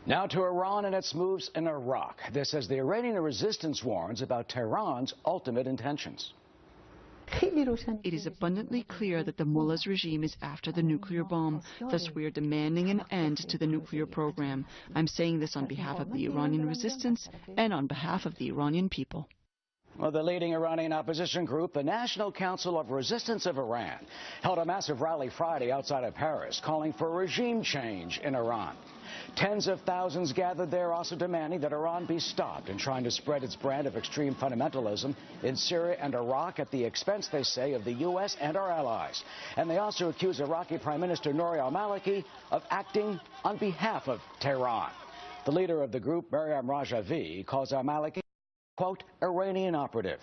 Now to Iran and its moves in Iraq. This as the Iranian resistance warns about Tehran's ultimate intentions. It is abundantly clear that the mullah's regime is after the nuclear bomb. Thus, we are demanding an end to the nuclear program. I'm saying this on behalf of the Iranian resistance and on behalf of the Iranian people. Well, the leading Iranian opposition group, the National Council of Resistance of Iran, held a massive rally Friday outside of Paris, calling for regime change in Iran. Tens of thousands gathered there, also demanding that Iran be stopped in trying to spread its brand of extreme fundamentalism in Syria and Iraq at the expense, they say, of the U.S. and our allies. And they also accuse Iraqi Prime Minister Nouri al-Maliki of acting on behalf of Tehran. The leader of the group, Maryam Rajavi, calls al-Maliki, quote, Iranian operative.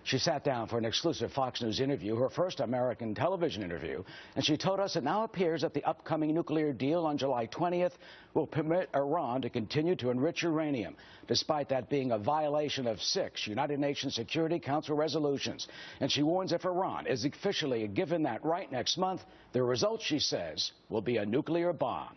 She sat down for an exclusive Fox News interview, her first American television interview, and she told us it now appears that the upcoming nuclear deal on July 20th will permit Iran to continue to enrich uranium, despite that being a violation of 6 United Nations Security Council resolutions. And she warns if Iran is officially given that right next month, the result, she says, will be a nuclear bomb.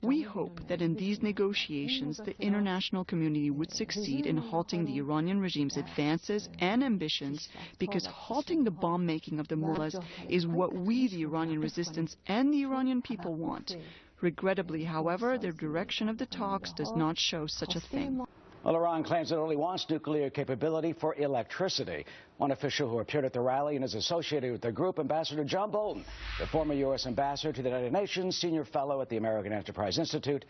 We hope that in these negotiations, the international community would succeed in halting the Iranian regime's advances and ambitions, because halting the bomb-making of the mullahs is what we, the Iranian resistance and the Iranian people, want. Regrettably, however, the direction of the talks does not show such a thing. Well, Iran claims it only wants nuclear capability for electricity. One official who appeared at the rally and is associated with the group, Ambassador John Bolton, the former U.S. ambassador to the United Nations, senior fellow at the American Enterprise Institute,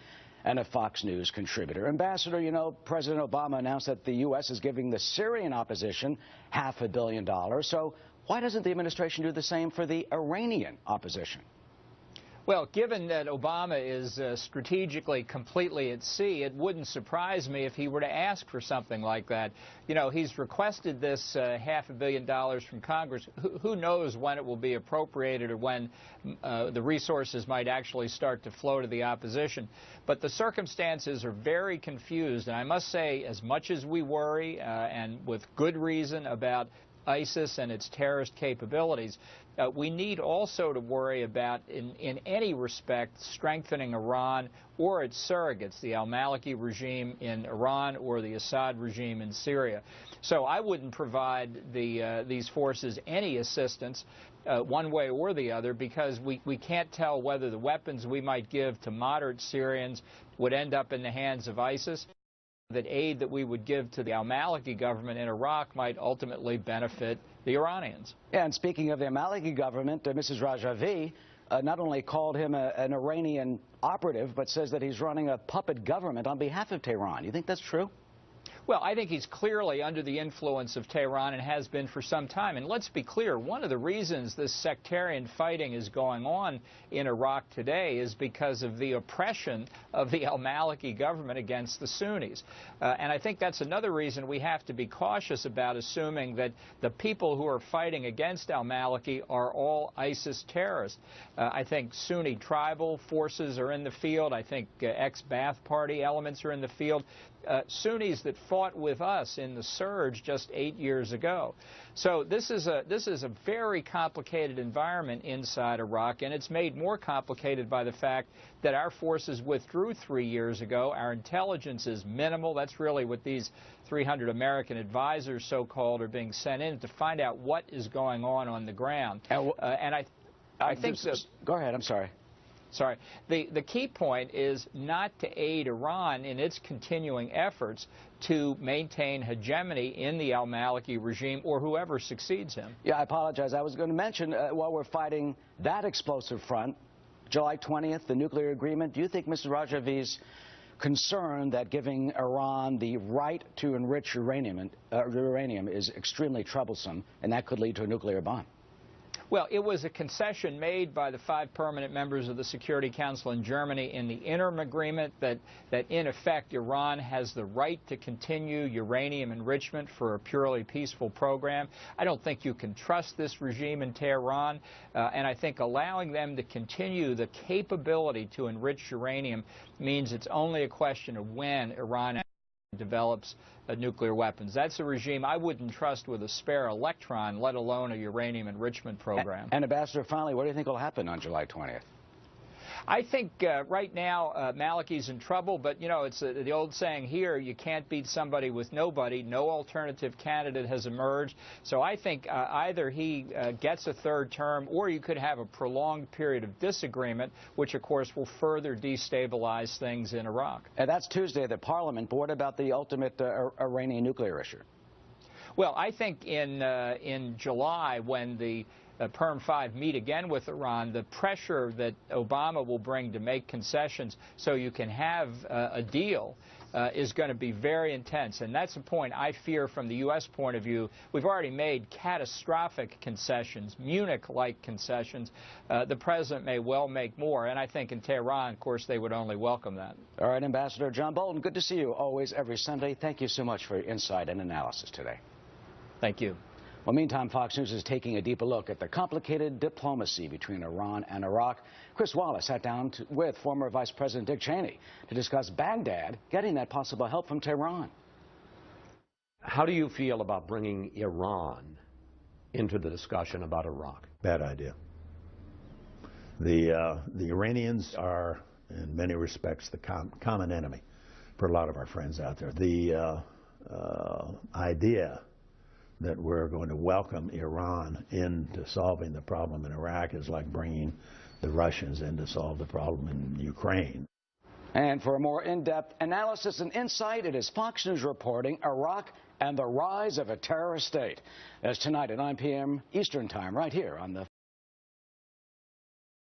and a Fox News contributor. Ambassador, you know, President Obama announced that the U.S. is giving the Syrian opposition $500 million. So why doesn't the administration do the same for the Iranian opposition? Well, given that Obama is strategically completely at sea, it wouldn't surprise me if he were to ask for something like that. You know, he's requested this $500 million from Congress. Who knows when it will be appropriated or when the resources might actually start to flow to the opposition. But the circumstances are very confused, and I must say, as much as we worry, and with good reason, about ISIS and its terrorist capabilities, we need also to worry about, in any respect, strengthening Iran or its surrogates, the al-Maliki regime in Iran or the Assad regime in Syria. So I wouldn't provide these forces any assistance one way or the other, because we can't tell whether the weapons we might give to moderate Syrians would end up in the hands of ISIS. That aid that we would give to the al-Maliki government in Iraq might ultimately benefit the Iranians. Yeah, and speaking of the al-Maliki government, Mrs. Rajavi not only called him an Iranian operative, but says that he's running a puppet government on behalf of Tehran. You think that's true? Well, I think he's clearly under the influence of Tehran and has been for some time. And let's be clear, one of the reasons this sectarian fighting is going on in Iraq today is because of the oppression of the al-Maliki government against the Sunnis. And I think that's another reason we have to be cautious about assuming that the people who are fighting against al-Maliki are all ISIS terrorists. I think Sunni tribal forces are in the field. I think ex-Ba'ath Party elements are in the field. Sunnis that fought with us in the surge just 8 years ago. So this is a very complicated environment inside Iraq, and it's made more complicated by the fact that our forces withdrew 3 years ago. Our intelligence is minimal. That's really what these 300 American advisors, so-called, are being sent in to find out what is going on the ground. And I think go ahead. I'm sorry. Sorry. The key point is not to aid Iran in its continuing efforts to maintain hegemony in the al-Maliki regime or whoever succeeds him. Yeah, I apologize. I was going to mention, while we're fighting that explosive front, July 20th, the nuclear agreement, do you think Mr. Rajavi's concern that giving Iran the right to enrich uranium is extremely troublesome, and that could lead to a nuclear bomb? Well, it was a concession made by the 5 permanent members of the Security Council in Germany in the interim agreement that in effect, Iran has the right to continue uranium enrichment for a purely peaceful program. I don't think you can trust this regime in Tehran, and I think allowing them to continue the capability to enrich uranium means it's only a question of when Iran develops nuclear weapons. That's a regime I wouldn't trust with a spare electron, let alone a uranium enrichment program. And Ambassador, finally, what do you think will happen on July 20th? I think right now Maliki's in trouble, but, you know, it's the old saying here, you can't beat somebody with nobody. No alternative candidate has emerged. So I think either he gets a third term, or you could have a prolonged period of disagreement, which, of course, will further destabilize things in Iraq. And that's Tuesday, the Parliament. But what about the ultimate Iranian nuclear issue? Well, I think in July, when the Perm 5 meet again with Iran, the pressure that Obama will bring to make concessions so you can have a deal is going to be very intense. And that's a point I fear from the U.S. point of view. We've already made catastrophic concessions, Munich-like concessions. The president may well make more. And I think in Tehran, of course, they would only welcome that. All right, Ambassador John Bolton, good to see you always every Sunday. Thank you so much for your insight and analysis today. Thank you. Well, meantime, Fox News is taking a deeper look at the complicated diplomacy between Iran and Iraq. Chris Wallace sat down with former Vice President Dick Cheney to discuss Baghdad getting that possible help from Tehran. How do you feel about bringing Iran into the discussion about Iraq? Bad idea. The Iranians are, in many respects, the common enemy for a lot of our friends out there. The idea that we're going to welcome Iran into solving the problem in Iraq is like bringing the Russians in to solve the problem in Ukraine. And for a more in-depth analysis and insight, it is Fox News reporting Iraq and the rise of a terrorist state. That's tonight at 9 p.m. Eastern Time, right here on the